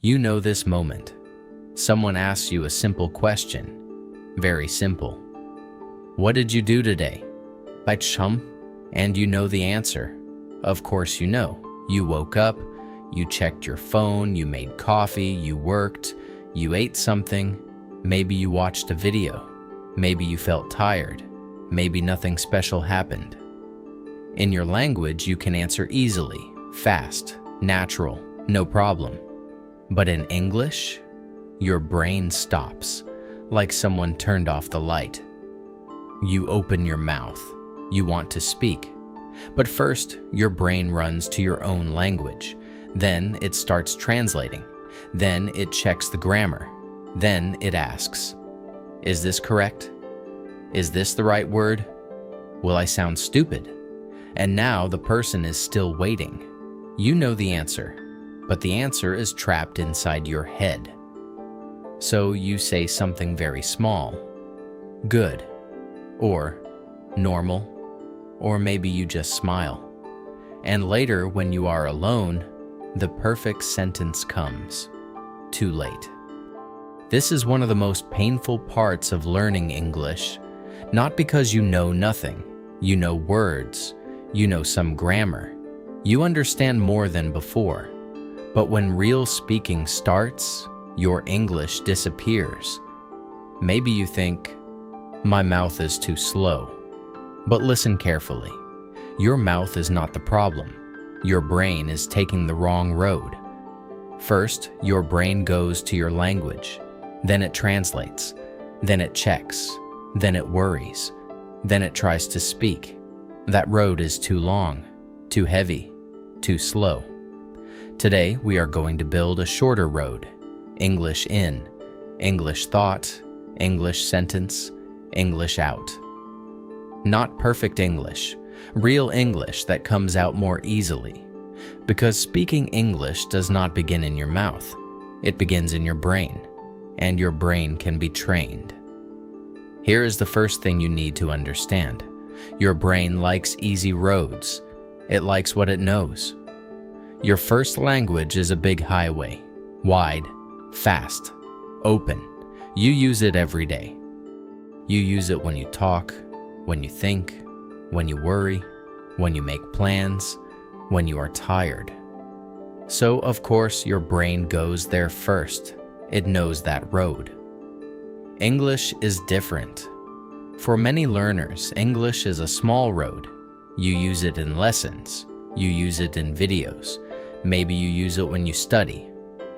You know this moment. Someone asks you a simple question. Very simple. What did you do today? By chum? And you know the answer. Of course you know. You woke up, you checked your phone, you made coffee, you worked, you ate something. Maybe you watched a video. Maybe you felt tired. Maybe nothing special happened. In your language, you can answer easily, fast, natural, no problem. But in English, your brain stops, like someone turned off the light. You open your mouth. You want to speak. But first, your brain runs to your own language. Then it starts translating. Then it checks the grammar. Then it asks, is this correct? Is this the right word? Will I sound stupid? And now the person is still waiting. You know the answer, but the answer is trapped inside your head. So you say something very small, good, or normal, or maybe you just smile. And later, when you are alone, the perfect sentence comes. Too late. This is one of the most painful parts of learning English, not because you know nothing. You know words, you know some grammar, you understand more than before. But when real speaking starts, your English disappears. Maybe you think, my mouth is too slow. But listen carefully. Your mouth is not the problem. Your brain is taking the wrong road. First, your brain goes to your language. Then it translates. Then it checks. Then it worries. Then it tries to speak. That road is too long, too heavy, too slow. Today, we are going to build a shorter road. English in, English thought, English sentence, English out. Not perfect English, real English that comes out more easily. Because speaking English does not begin in your mouth. It begins in your brain, and your brain can be trained. Here is the first thing you need to understand. Your brain likes easy roads. It likes what it knows. Your first language is a big highway, wide, fast, open. You use it every day. You use it when you talk, when you think, when you worry, when you make plans, when you are tired. So, of course, your brain goes there first. It knows that road. English is different. For many learners, English is a small road. You use it in lessons. You use it in videos. Maybe you use it when you study,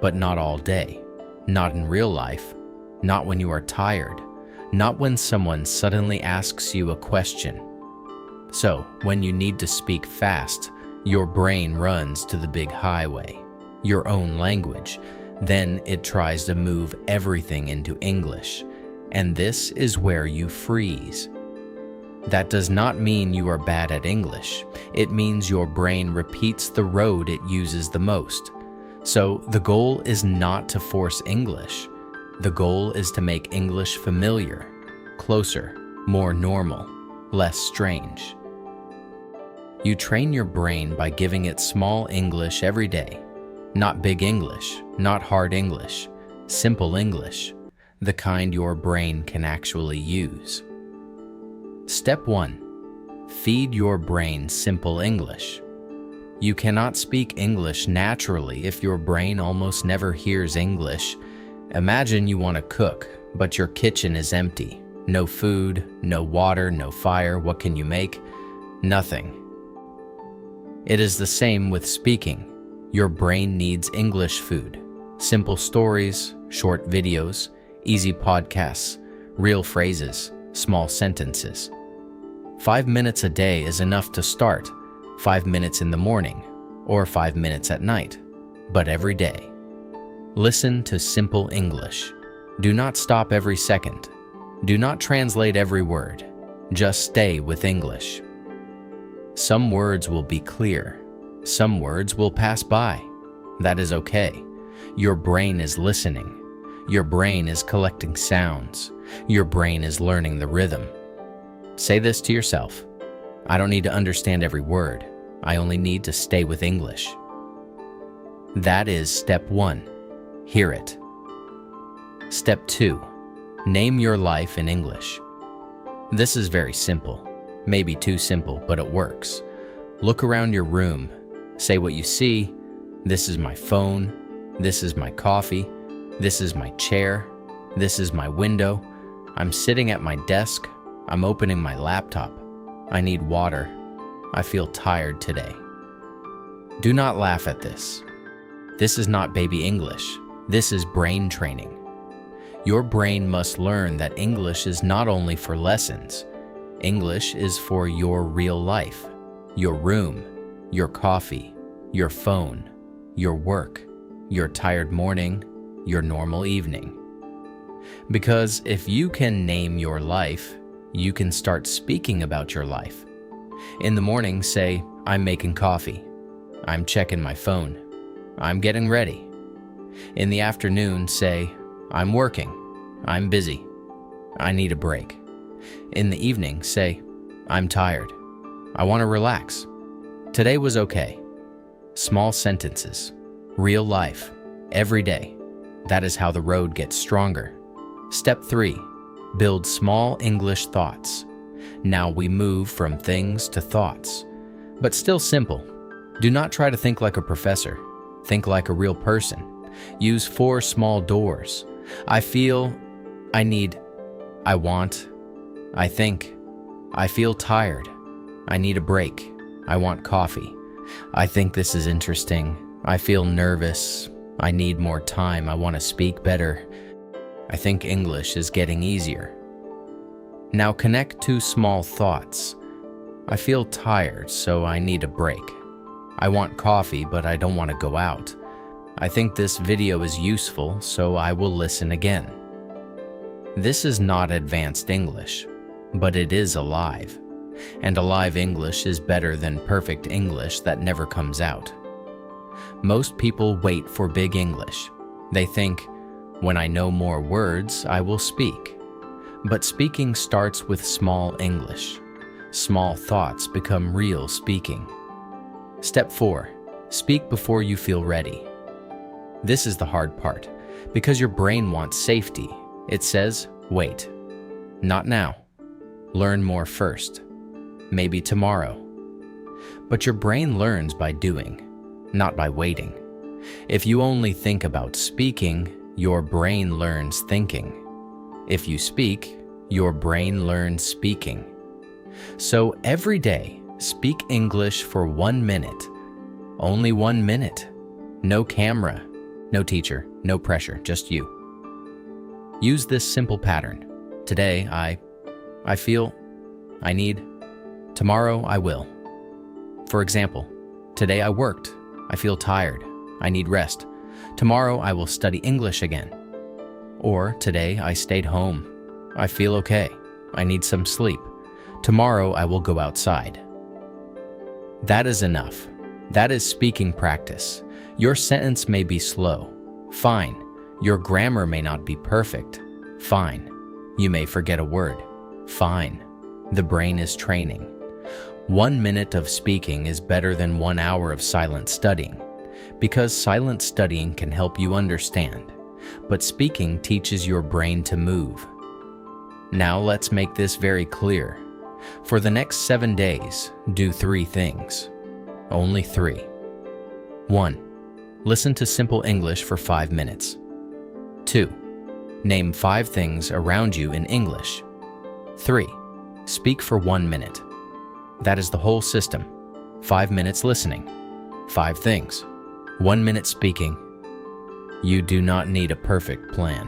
but not all day. Not in real life. Not when you are tired. Not when someone suddenly asks you a question. So, when you need to speak fast, your brain runs to the big highway, your own language. Then it tries to move everything into English. And this is where you freeze. That does not mean you are bad at English. It means your brain repeats the road it uses the most. So the goal is not to force English. The goal is to make English familiar, closer, more normal, less strange. You train your brain by giving it small English every day. Not big English, not hard English, simple English, the kind your brain can actually use. Step 1. Feed your brain simple English. You cannot speak English naturally if your brain almost never hears English. Imagine you want to cook, but your kitchen is empty. No food, no water, no fire. What can you make? Nothing. It is the same with speaking. Your brain needs English food. Simple stories, short videos, easy podcasts, real phrases, small sentences. 5 minutes a day is enough to start. 5 minutes in the morning, or 5 minutes at night, but every day. Listen to simple English. Do not stop every second. Do not translate every word. Just stay with English. Some words will be clear. Some words will pass by. That is okay. Your brain is listening. Your brain is collecting sounds. Your brain is learning the rhythm. Say this to yourself. I don't need to understand every word. I only need to stay with English. That is step 1. Hear it. Step 2. Name your life in English. This is very simple. Maybe too simple, but it works. Look around your room. Say what you see. This is my phone. This is my coffee. This is my chair. This is my window. I'm sitting at my desk. I'm opening my laptop. I need water. I feel tired today. Do not laugh at this. This is not baby English. This is brain training. Your brain must learn that English is not only for lessons. English is for your real life, your room, your coffee, your phone, your work, your tired morning, your normal evening. Because if you can name your life, you can start speaking about your life. In the morning, say, I'm making coffee. I'm checking my phone. I'm getting ready. In the afternoon, say, I'm working. I'm busy. I need a break. In the evening, say, I'm tired. I want to relax. Today was okay. Small sentences. Real life. Every day. That is how the road gets stronger. Step 3. Build small English thoughts. Now we move from things to thoughts. But still simple. Do not try to think like a professor. Think like a real person. Use 4 small doors. I feel, I need, I want, I think, I feel tired, I need a break, I want coffee, I think this is interesting, I feel nervous, I need more time, I want to speak better, I think English is getting easier. Now connect 2 small thoughts. I feel tired, so I need a break. I want coffee, but I don't want to go out. I think this video is useful, so I will listen again. This is not advanced English, but it is alive. And alive English is better than perfect English that never comes out. Most people wait for big English. They think, when I know more words, I will speak. But speaking starts with small English. Small thoughts become real speaking. Step 4. Speak before you feel ready. This is the hard part, because your brain wants safety. It says, wait. Not now. Learn more first. Maybe tomorrow. But your brain learns by doing, not by waiting. If you only think about speaking, your brain learns thinking. If you speak, your brain learns speaking. So every day, speak English for 1 minute. Only 1 minute. No camera. No teacher, no pressure, just you. Use this simple pattern. Today, I feel, I need, tomorrow I will. For example, today I worked, I feel tired, I need rest. Tomorrow I will study English again. Or today I stayed home, I feel okay, I need some sleep. Tomorrow I will go outside. That is enough. That is speaking practice. Your sentence may be slow. Fine. Your grammar may not be perfect. Fine. You may forget a word. Fine. The brain is training. 1 minute of speaking is better than 1 hour of silent studying, because silent studying can help you understand, but speaking teaches your brain to move. Now let's make this very clear. For the next 7 days, do 3 things. Only 3. 1. Listen to simple English for 5 minutes. 2. Name 5 things around you in English. 3. Speak for 1 minute. That is the whole system. 5 minutes listening. 5 things. 1 minute speaking. You do not need a perfect plan.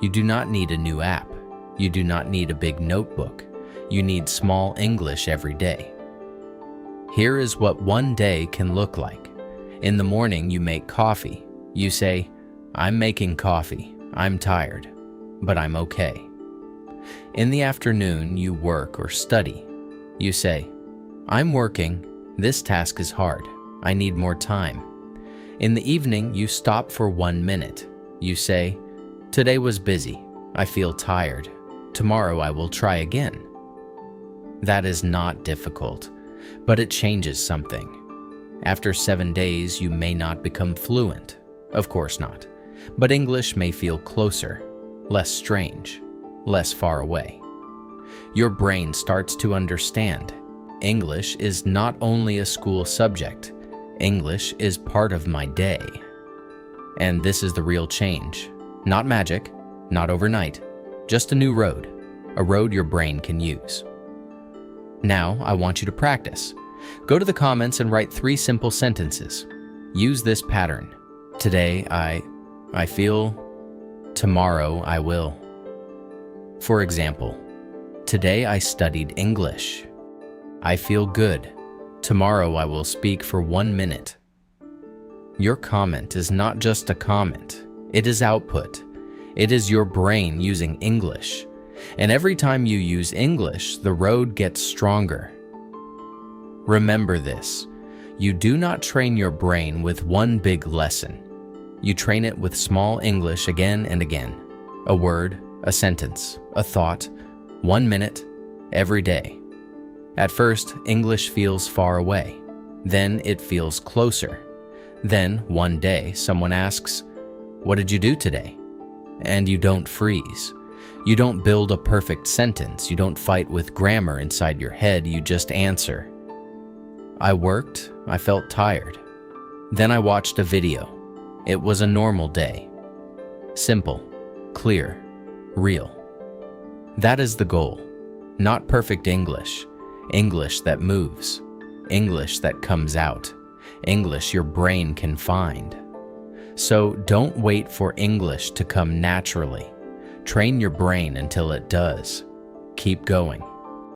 You do not need a new app. You do not need a big notebook. You need small English every day. Here is what 1 day can look like. In the morning, you make coffee. You say, I'm making coffee. I'm tired, but I'm okay. In the afternoon, you work or study. You say, I'm working. This task is hard. I need more time. In the evening, you stop for 1 minute. You say, today was busy. I feel tired. Tomorrow I will try again. That is not difficult, but it changes something. After 7 days, you may not become fluent. Of course not. but English may feel closer, less strange, less far away. Your brain starts to understand. English is not only a school subject, English is part of my day. And this is the real change. Not magic, not overnight, just a new road, a road your brain can use. Now, I want you to practice. Go to the comments and write 3 simple sentences. Use this pattern. Today, I feel. Tomorrow, I will. For example, today I studied English. I feel good. Tomorrow I will speak for 1 minute. Your comment is not just a comment. It is output. It is your brain using English. And every time you use English, the road gets stronger. Remember this. You do not train your brain with one big lesson. You train it with small English again and again. A word, a sentence, a thought, 1 minute, every day. At first, English feels far away. Then it feels closer. Then, one day, someone asks, "What did you do today?" And you don't freeze. You don't build a perfect sentence. You don't fight with grammar inside your head. You just answer. I worked. I felt tired. Then I watched a video. It was a normal day. Simple, clear, real. That is the goal. Not perfect English. English that moves. English that comes out. English your brain can find. So don't wait for English to come naturally. Train your brain until it does. Keep going.